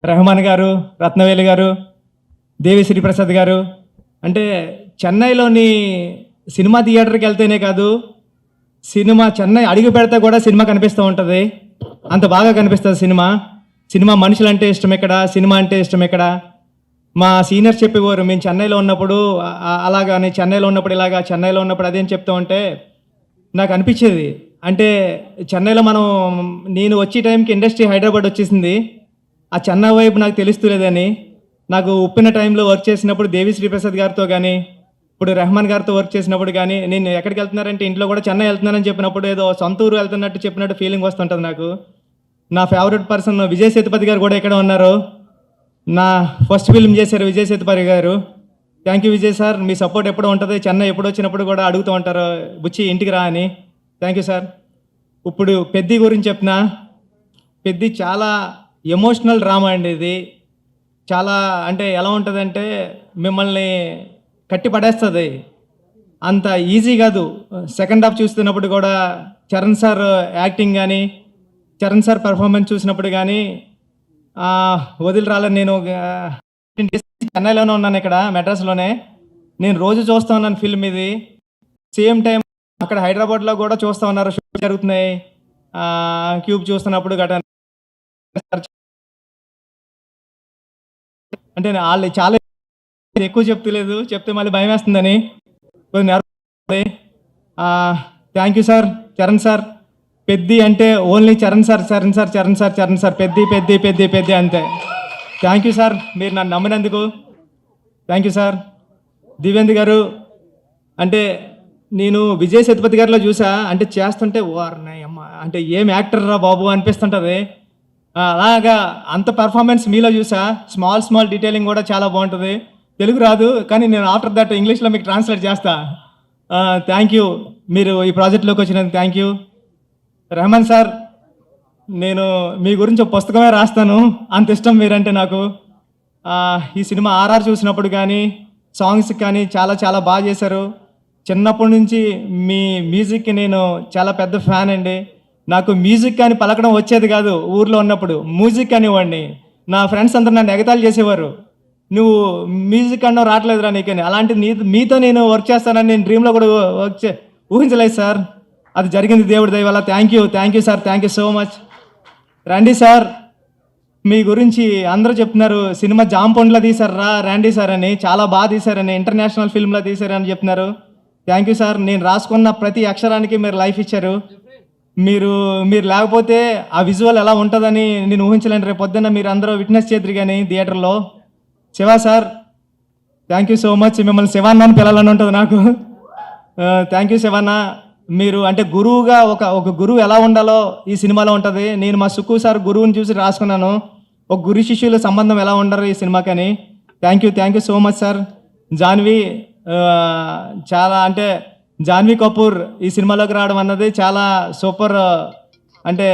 రెహమాన్ గారు, రత్నవేలు గారు, దేవి శ్రీప్రసాద్ గారు. అంటే చెన్నైలోని సినిమా థియేటర్కి వెళ్తేనే కాదు, సినిమా చెన్నై అడుగు పెడితే కూడా సినిమా కనిపిస్తూ ఉంటుంది. అంత బాగా కనిపిస్తుంది సినిమా. సినిమా మనుషులంటే ఇష్టం ఇక్కడ, సినిమా అంటే ఇష్టం ఇక్కడ. మా సీనియర్స్ చెప్పేవారు, మేము చెన్నైలో ఉన్నప్పుడు అలాగాని, చెన్నైలో ఉన్నప్పుడు ఇలాగా, చెన్నైలో ఉన్నప్పుడు అదేం చెప్తూ ఉంటే నాకు అనిపించేది. అంటే చెన్నైలో నేను వచ్చే టైంకి ఇండస్ట్రీ హైదరాబాద్ వచ్చేసింది. ఆ చెన్నై వైపు నాకు తెలుస్తలేదని. నాకు ఉప్పిన టైంలో వర్క్ చేసినప్పుడు దేవి శ్రీప్రసాద్ గారితో కానీ, ఇప్పుడు రెహమాన్ గారితో వర్క్ చేసినప్పుడు కానీ, నేను ఎక్కడికి వెళ్తున్నారంటే ఇంట్లో కూడా చెన్నై వెళ్తున్నానని చెప్పినప్పుడు ఏదో సొంత ఊరు వెళ్తున్నట్టు చెప్పినట్టు ఫీలింగ్ వస్తుంటుంది నాకు. నా ఫేవరెట్ పర్సన్ విజయ్ సేతుపతి గారు కూడా ఇక్కడ ఉన్నారు. నా ఫస్ట్ ఫిల్మ్ చేశారు విజయ్ సేతుపతి గారు. Thank you Vijay sir, me support ఎప్పుడు ఉంటుంది. చెన్నై ఎప్పుడు వచ్చినప్పుడు కూడా అడుగుతూ ఉంటారు, బుచ్చి ఇంటికి రా అని. Thank you sir. ఇప్పుడు పెద్ది గురించి చెప్తున్నా. పెద్ది చాలా ఎమోషనల్ డ్రామా అండి ఇది. చాలా అంటే ఎలా ఉంటుందంటే మిమ్మల్ని కట్టి పడేస్తుంది. అంత ఈజీ కాదు. సెకండ్ హాఫ్ చూస్తున్నప్పుడు కూడా చరణ్ సార్ యాక్టింగ్ కానీ, చరణ్ సార్ పెర్ఫార్మెన్స్ చూసినప్పుడు కానీ వదిలి రాలని. నేను చెన్నైలోనే ఉన్నాను, ఇక్కడ మెడ్రాస్లోనే. నేను రోజు చూస్తూ ఉన్నాను ఫిల్మ్ ఇది. సేమ్ టైం అక్కడ హైదరాబాద్లో కూడా చూస్తూ ఉన్నారు, షూట్ జరుగుతున్నాయి. క్యూబ్ చూస్తున్నప్పుడు గట అంటే వాళ్ళు చాలా ఎక్కువ చెప్తలేదు, చెప్తే మళ్ళీ భయం వేస్తుందని కొంచెం. Thank you sir, Charan sir. Peddi అంటే only Charan sir, Charan sir, Charan sir, Charan sir, Peddi Peddi Peddi Peddi అంతే. థ్యాంక్ యూ సార్, మీరు నన్ను నమ్మినందుకు thank you sir. Divyendra garu అంటే నేను విజయ్ సేతుపతి గారిలో చూసా, అంటే చేస్తుంటే వారిని అమ్మ అంటే ఏం యాక్టర్ రా బాబు అనిపిస్తుంటుంది. అలాగా అంత పర్ఫార్మెన్స్ మీలో చూసా. స్మాల్ డీటెయిలింగ్ కూడా చాలా బాగుంటుంది. తెలుగు రాదు కానీ నేను ఆఫ్టర్ దట్ ఇంగ్లీష్లో మీకు ట్రాన్స్లేట్ చేస్తా. థ్యాంక్ యూ, మీరు ఈ ప్రాజెక్ట్లోకి వచ్చినందుకు థ్యాంక్ యూ. రెహమాన్ సార్, నేను మీ గురించి ఒక పుస్తకమే రాస్తాను, అంత ఇష్టం మీరంటే నాకు. ఈ సినిమా ఆర్ఆర్ చూసినప్పుడు కానీ, సాంగ్స్ కానీ చాలా చాలా బాగా చేశారు. చిన్నప్పటి నుంచి మీ మ్యూజిక్కి నేను చాలా పెద్ద ఫ్యాన్ అండి. నాకు మ్యూజిక్ కానీ పలకడం వచ్చేది కాదు. ఊర్లో ఉన్నప్పుడు మ్యూజిక్ అనేవాడిని. నా ఫ్రెండ్స్ అందరూ నన్ను ఎగతాళి చేసేవారు, నువ్వు మ్యూజిక్ అన్నో రావట్లేదురా నీకని. అలాంటి మీతో నేను వర్క్ చేస్తానని నేను డ్రీమ్లో కూడా ఊహించలేదు సార్. అది జరిగింది దేవుడి దయ వల్ల. Thank you sir, thank you so much. రండి సార్, మీ గురించి అందరూ చెప్తున్నారు, సినిమా జాంపొండ్లో తీశారా రండి సార్ అని, చాలా బాగా తీశారని, ఇంటర్నేషనల్ ఫిల్మ్లో తీశారని చెప్తున్నారు. Thank you sir. నేను రాసుకున్న ప్రతి అక్షరానికి మీరు లైఫ్ ఇచ్చారు. మీరు లేకపోతే ఆ విజువల్ ఎలా ఉంటుందని నేను ఊహించలేను. రేపు పొద్దున్న మీరు అందరూ విట్నెస్ చేద్దరు కానీ థియేటర్లో. Shiva sir, thank you so much. మిమ్మల్ని శివాన్న అని పిల్లలని ఉంటుంది నాకు. Thank you Shivanna. మీరు అంటే గురువుగా ఒక గురువు ఎలా ఉండాలో ఈ సినిమాలో ఉంటుంది. నేను మా సుక్కు సార్ గురువుని చూసి రాసుకున్నాను, ఒక గురు శిష్యుల సంబంధం ఎలా ఉండరు ఈ సినిమాకని. Thank you so much sir. Janhvi, చాలా అంటే జాన్వీ కపూర్ ఈ సినిమాలోకి రావడం అన్నది చాలా సూపర్. అంటే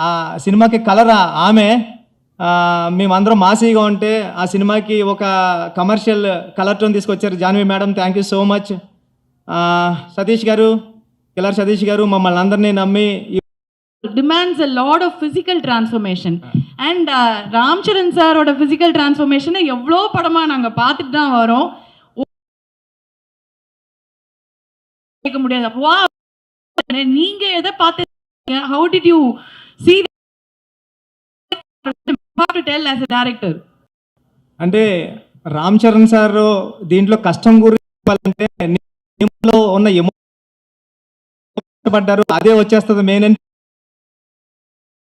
ఆ సినిమాకి కలర్ ఆమె. మేమందరం మాసీగా ఉంటే ఆ సినిమాకి ఒక కమర్షియల్ కలర్ టోన్ తీసుకొచ్చారు Janhvi madam. Thank you so much. Satish గారు, కిల్లర్ సతీష్ గారు మమ్మల్ని అందరినీ నమ్మి. demands a lot of physical transformation and Ram Charan sir oda physical transformation evlo padama naanga paatittu dhaan varom kekka mudiyadhu. Wow, neenga edha paathu, how did you see what to tell as a director? అంటే Ram Charan sir దీంట్లో కష్టం గురించి చెప్పాలంటే నిమ్లో ఉన్న పడ్డారు, అదే వచ్చేస్తుంది main అని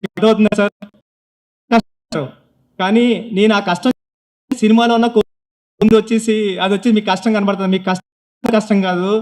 అర్థమవుతుంది సార్. కష్టం కానీ నేను ఆ కష్టం సినిమాలో ఉన్న ముందు వచ్చేసి అది వచ్చి మీకు కష్టం కనబడుతుంది. మీకు కష్టం కాదు,